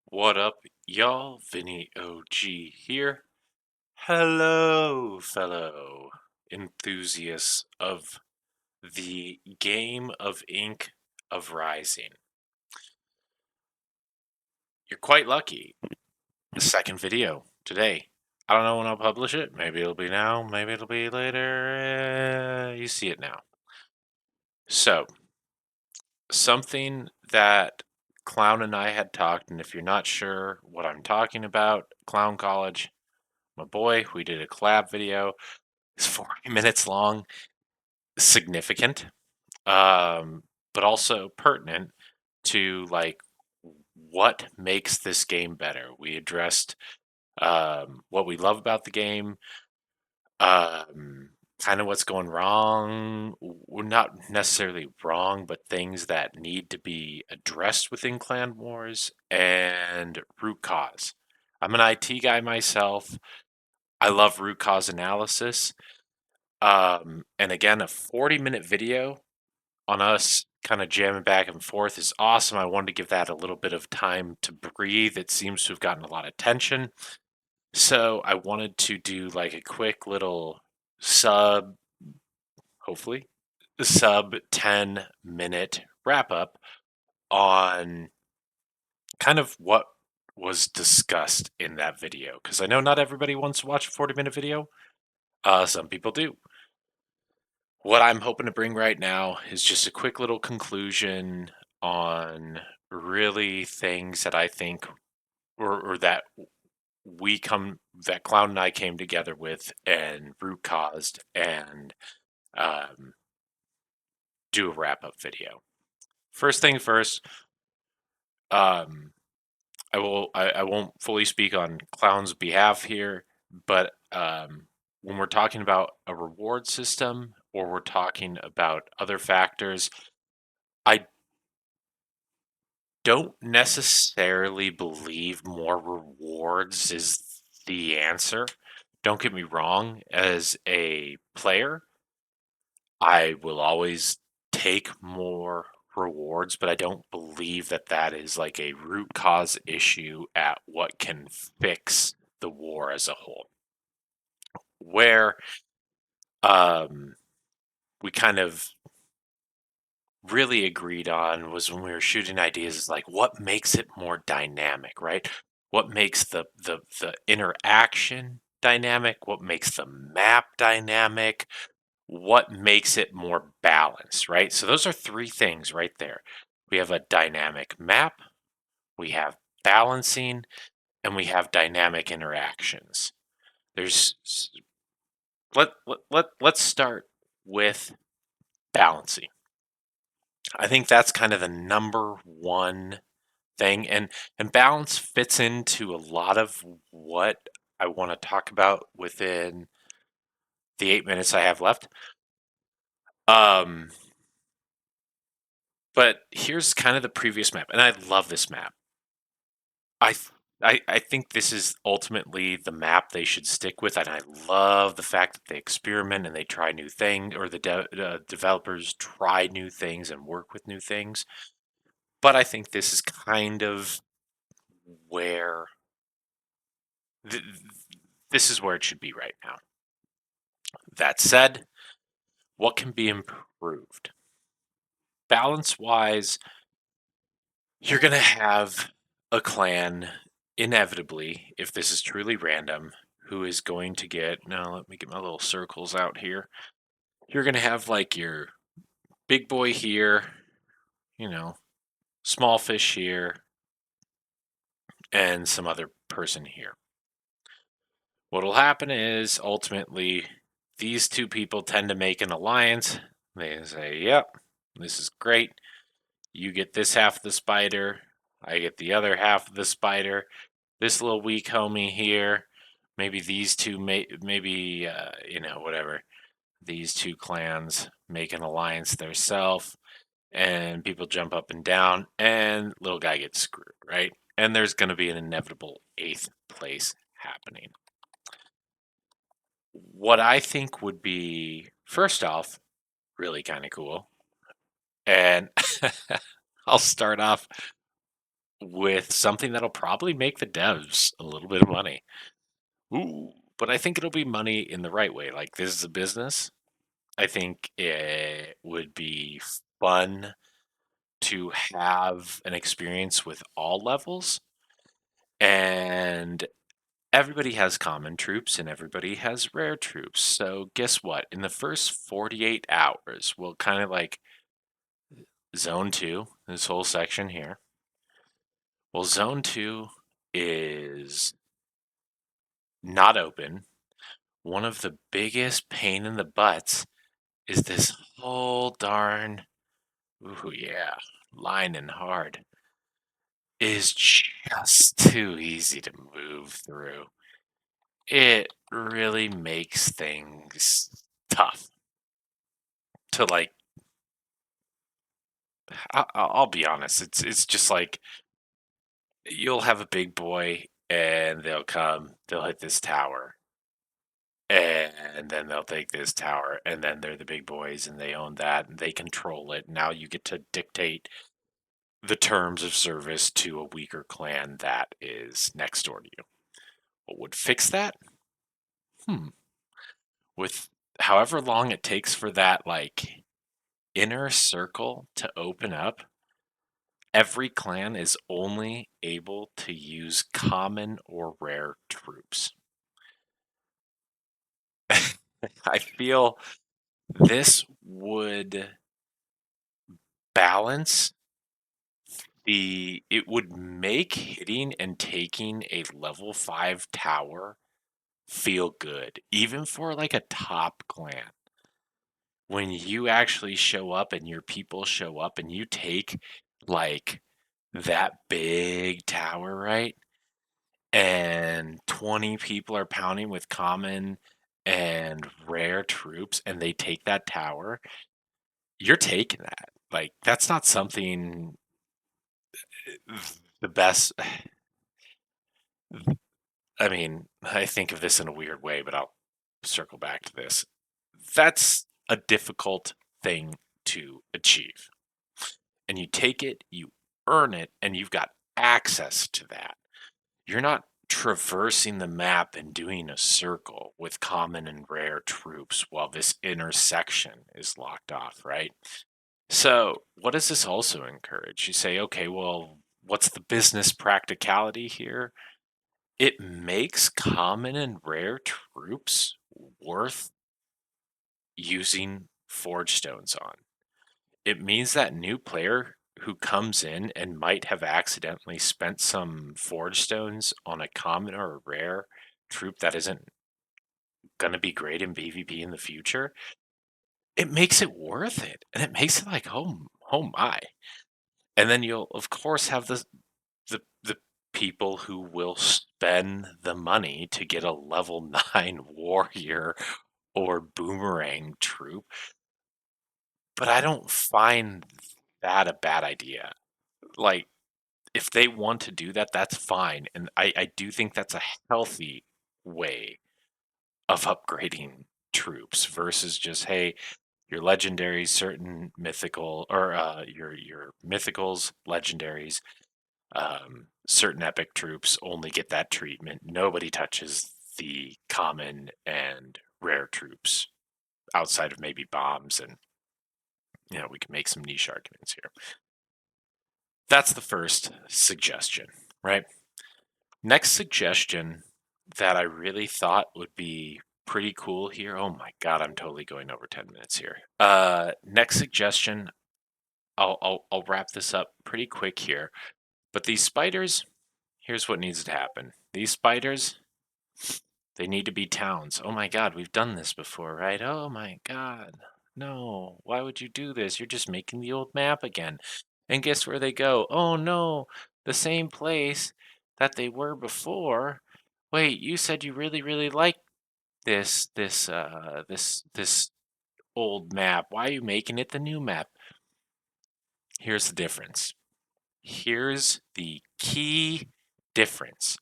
What up, y'all? Vinny OG here. Hello, fellow enthusiasts of the game of Ink of Rising. You're quite lucky. The second video today. I don't know when I'll publish it. Maybe it'll be now, maybe it'll be later. You see it now. So, something that Clown and I had talked, and if you're not sure what I'm talking about, Clown College, my boy, we did a collab video. It's 40 minutes long, significant, but also pertinent to like what makes this game better. We addressed what we love about the game, um, kind of what's going wrong. Not necessarily wrong, but things that need to be addressed within Clan Wars and root cause. I'm an IT guy myself. I love root cause analysis. And again, a 40-minute video on us kind of jamming back and forth is awesome. I wanted to give that a little bit of time to breathe. It seems to have gotten a lot of attention. So I wanted to do like a quick little hopefully, sub 10-minute wrap up on kind of what was discussed in that video. Because I know not everybody wants to watch a 40-minute video. Some people do. What I'm hoping to bring right now is just a quick little conclusion on really things that I think or that that Clown and I came together with and root caused and um, do a wrap up video. First thing first, um, I won't fully speak on Clown's behalf here, but when we're talking about a reward system or we're talking about other factors, I don't necessarily believe more rewards is the answer. Don't get me wrong, as a player, I will always take more rewards, but I don't believe that that is like a root cause issue at what can fix the war as a whole. Where um, we kind of really agreed on was when we were shooting ideas is like what makes it more dynamic, right? What makes the interaction dynamic? What makes the map dynamic? What makes it more balanced, right? So those are three things right there. We have a dynamic map, we have balancing, and we have dynamic interactions. There's let's start with balancing. I think that's kind of the number one thing, and balance fits into a lot of what I want to talk about within the 8 minutes I have left. Um, but here's kind of the previous map, and I love this map. I I think this is ultimately the map they should stick with, and I love the fact that they experiment and they try new things, or the developers try new things and work with new things. But I think this is kind of where th- this is where it should be right now. That said, what can be improved? Balance wise, you're going to have a clan, inevitably, if this is truly random, who is going to get. Now, let me get my little circles out here. You're going to have like your big boy here, you know, small fish here, and some other person here. What will happen is ultimately these two people tend to make an alliance. They say, yep, this is great. You get this half of the spider. I get the other half of the spider. This little weak homie here. Maybe these two, maybe, whatever. These two clans make an alliance theirself, and people jump up and down, and little guy gets screwed, right? And there's going to be an inevitable 8th place happening. What I think would be, first off, really kind of cool, and I'll start off with something that'll probably make the devs a little bit of money. Ooh, but I think it'll be money in the right way. Like, this is a business. I think it would be fun to have an experience with all levels, and everybody has common troops and everybody has rare troops. So guess what? In the first 48 hours, we'll kind of like zone 2, this whole section here. Well, zone 2 is not open. One of the biggest pain in the butts is this whole darn, ooh yeah, line and hard is just too easy to move through. It really makes things tough to like. I'll be honest. It's just like you'll have a big boy and they'll come, they'll hit this tower, and then they'll take this tower, and then they're the big boys and they own that and they control it. Now you get to dictate the terms of service to a weaker clan that is next door to you. What would fix that? Hmm. With however long it takes for that like inner circle to open up, every clan is only able to use common or rare troops. I feel this would balance it would make hitting and taking a level 5 tower feel good, even for like a top clan. When you actually show up and your people show up and you take like that big tower, right? And 20 people are pounding with common and rare troops and they take that tower, you're taking that. Like, that's not something the best. I mean, I think of this in a weird way, but I'll circle back to this. That's a difficult thing to achieve. And you take it, you earn it, and you've got access to that. You're not traversing the map and doing a circle with common and rare troops while this intersection is locked off, right? So, what does this also encourage? You say, okay, well, what's the business practicality here? It makes common and rare troops worth using Forge Stones on. It means that new player who comes in and might have accidentally spent some Forge Stones on a common or a rare troop that isn't going to be great in PvP in the future, it makes it worth it. And it makes it like, oh my. And then you'll, of course, have the people who will spend the money to get a level 9 warrior or boomerang troop. But I don't find that a bad idea. Like, if they want to do that, that's fine. And I do think that's a healthy way of upgrading troops versus just, hey, your legendaries, certain mythical, or your mythicals, legendaries, certain epic troops only get that treatment. Nobody touches the common and rare troops outside of maybe bombs, and we can make some niche arguments here. That's the first suggestion, right? Next suggestion that I really thought would be pretty cool here. Oh my god, I'm totally going over 10 minutes here. Next suggestion, I'll wrap this up pretty quick here. But these spiders, here's what needs to happen. These spiders, they need to be towns. Oh my god, we've done this before, right? Oh my god. No, why would you do this? You're just making the old map again. And guess where they go? Oh no, the same place that they were before. Wait, you said you really, really liked this old map. Why are you making it the new map? Here's the difference. Here's the key difference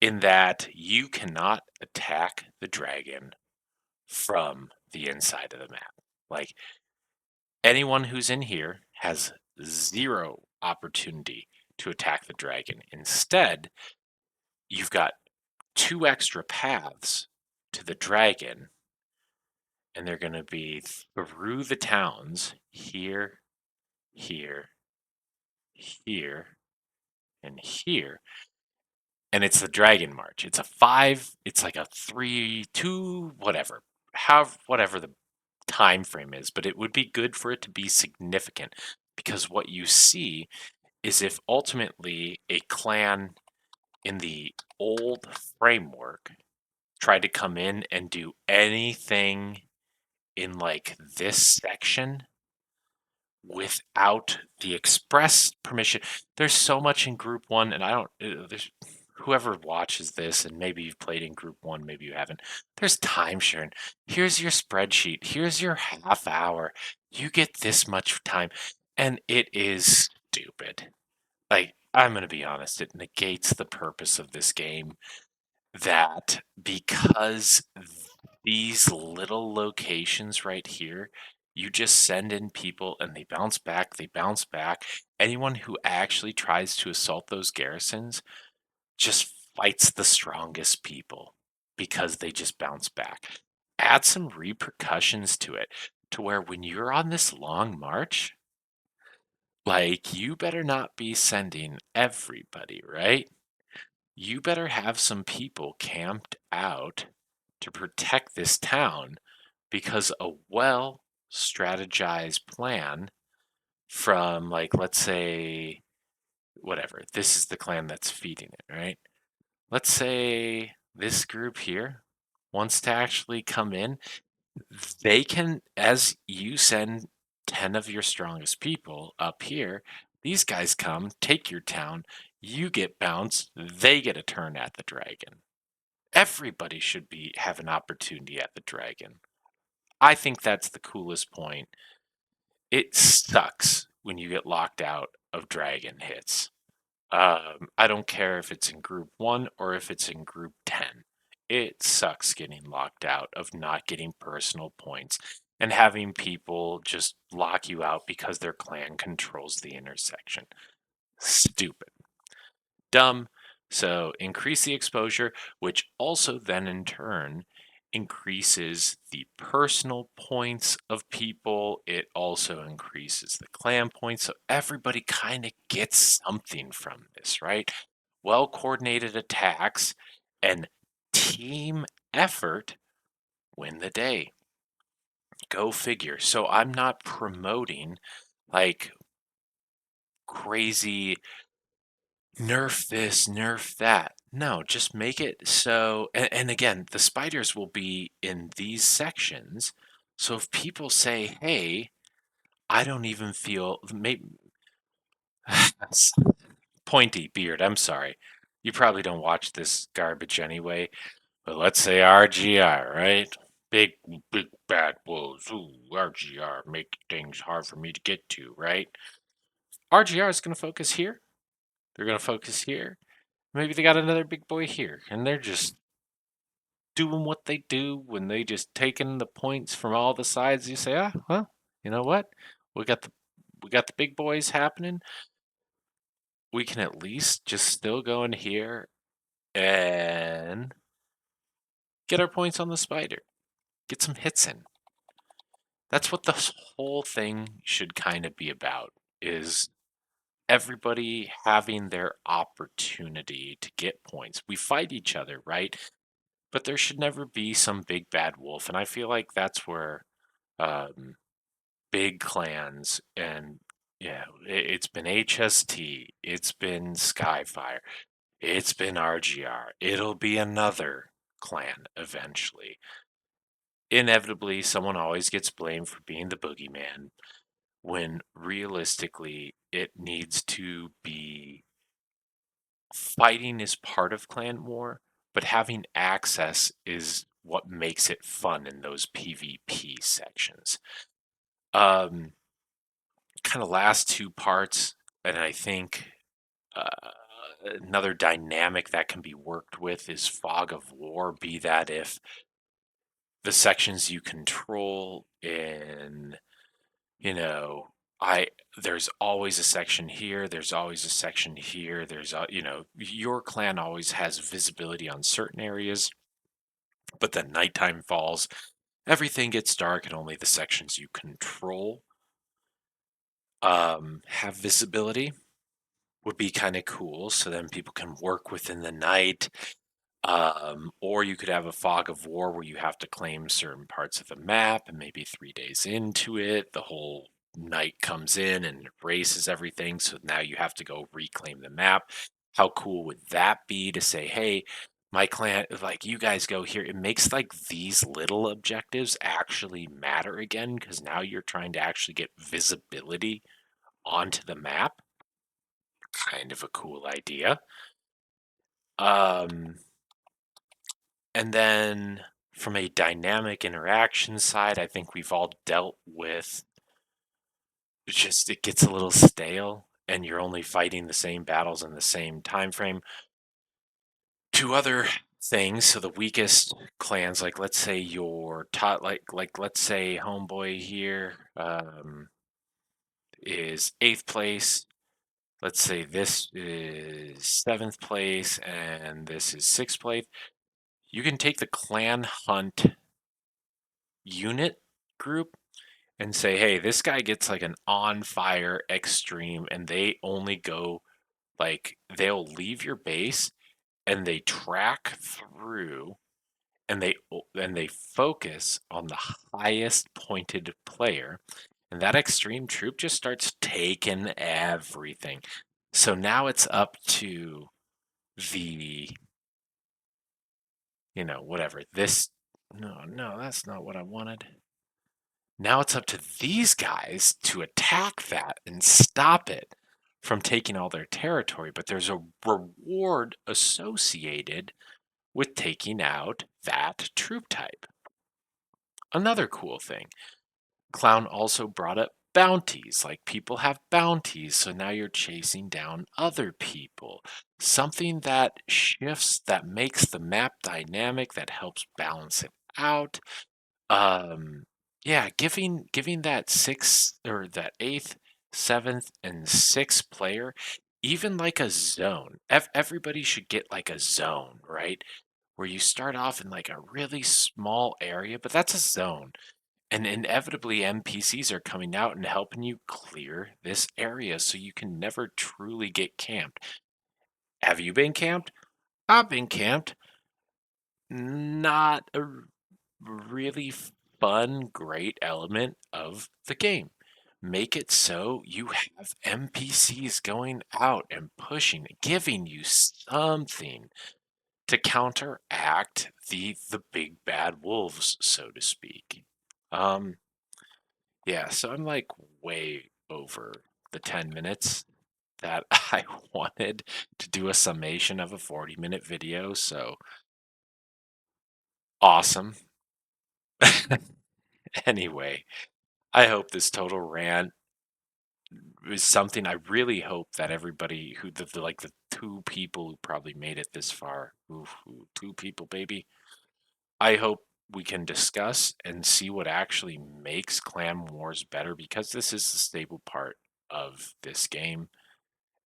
in that you cannot attack the dragon from the inside of the map. Like, anyone who's in here has zero opportunity to attack the dragon. Instead, you've got 2 extra paths to the dragon, and they're going to be through the towns here, here, here, and here. And it's the Dragon March. It's a 5, it's like a 3, 2, whatever. Whatever the time frame is, but it would be good for it to be significant, because what you see is if ultimately a clan in the old framework tried to come in and do anything in like this section without the express permission. There's so much in group 1, and I don't there's whoever watches this, and maybe you've played in group 1, maybe you haven't. There's time sharing. Here's your spreadsheet. Here's your half hour. You get this much time, and it is stupid. Like, I'm going to be honest, it negates the purpose of this game, that because these little locations right here, you just send in people and they bounce back, they bounce back. Anyone who actually tries to assault those garrisons just fights the strongest people because they just bounce back. Add some repercussions to it, to where when you're on this long march, like, you better not be sending everybody, right? You better have some people camped out to protect this town, because a well strategized plan from, like, let's say, whatever, this is the clan that's feeding it, right? Let's say this group here wants to actually come in. They can, as you send 10 of your strongest people up here, these guys come, take your town, you get bounced, they get a turn at the dragon. Everybody should have an opportunity at the dragon. I think that's the coolest point. It sucks when you get locked out of dragon hits. I don't care if it's in group 1 or if it's in group 10. It sucks getting locked out of not getting personal points and having people just lock you out because their clan controls the intersection. Stupid. Dumb. So increase the exposure, which also then in turn increases the personal points of people. It also increases the clan points. So everybody kind of gets something from this, right? Well coordinated attacks and team effort win the day. Go figure. So I'm not promoting like crazy nerf this, nerf that. No, just make it so. And again, the spiders will be in these sections. So if people say, hey, I don't even feel, maybe, pointy beard, I'm sorry. You probably don't watch this garbage anyway. But let's say RGR, right? Big, big bad wolves. Ooh, RGR make things hard for me to get to, right? RGR is going to focus here. They're going to focus here. Maybe they got another big boy here, and they're just doing what they do when they just taking the points from all the sides. You say, ah, well, you know what? We got the we got the big boys happening. We can at least just still go in here and get our points on the spider. Get some hits in. That's what the whole thing should kind of be about, is everybody having their opportunity to get points. We fight each other, right? But there should never be some big bad wolf. And I feel like that's where um, big clans, and yeah, it's been HST, it's been Skyfire, it's been RGR. It'll be another clan eventually. Inevitably, someone always gets blamed for being the boogeyman, when realistically it needs to be fighting is part of clan war, but having access is what makes it fun in those PvP sections. Um, Kind of last 2 parts, and I think uh, another dynamic that can be worked with is fog of war. Be that if the sections you control in, you know, I there's always a section here, there's always a section here, your clan always has visibility on certain areas, but then nighttime falls, everything gets dark, and only the sections you control have visibility. Would be kind of cool, so then people can work within the night. Or you could have a fog of war where you have to claim certain parts of the map, and maybe 3 days into it, the whole night comes in and erases everything. So now you have to go reclaim the map. How cool would that be to say, hey, my clan, like you guys go here? It makes like these little objectives actually matter again because now you're trying to actually get visibility onto the map. Kind of a cool idea. Um, And then from a dynamic interaction side, I think we've all dealt with just it gets a little stale and you're only fighting the same battles in the same time frame. Two other things, so the weakest clans, like let's say your top like let's say homeboy here is 8th place. Let's say this is 7th place and this is 6th place. You can take the clan hunt unit group and say, hey, this guy gets like an on fire extreme, and they only go like they'll leave your base and they track through and they focus on the highest pointed player, and that extreme troop just starts taking everything. So now it's up to the whatever this no, that's not what I wanted. Now it's up to these guys to attack that and stop it from taking all their territory, but there's a reward associated with taking out that troop type. Another cool thing, Clown also brought up bounties. Like people have bounties, so now you're chasing down other people. Something that shifts, that makes the map dynamic, that helps balance it out. Um, yeah, giving that sixth or that eighth, seventh, and sixth player even like a zone. Everybody should get like a zone, right? Where you start off in like a really small area, but that's a zone. And inevitably, NPCs are coming out and helping you clear this area so you can never truly get camped. Have you been camped? I've been camped. Not a really fun, great element of the game. Make it so you have NPCs going out and pushing, giving you something to counteract the big bad wolves, so to speak. Um, yeah, so I'm like way over the 10 minutes that I wanted to do a summation of a 40-minute video, so awesome. Anyway, I hope this total rant is something. I really hope that everybody who like the two people who probably made it this far, two people, baby. I hope we can discuss and see what actually makes Clan Wars better because this is the stable part of this game.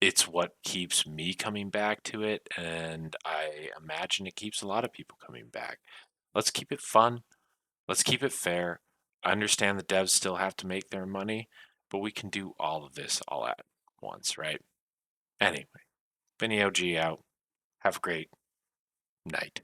It's what keeps me coming back to it, and I imagine it keeps a lot of people coming back. Let's keep it fun. Let's keep it fair. I understand the devs still have to make their money, but we can do all of this all at once, right? Anyway, Vinny OG out. Have a great night.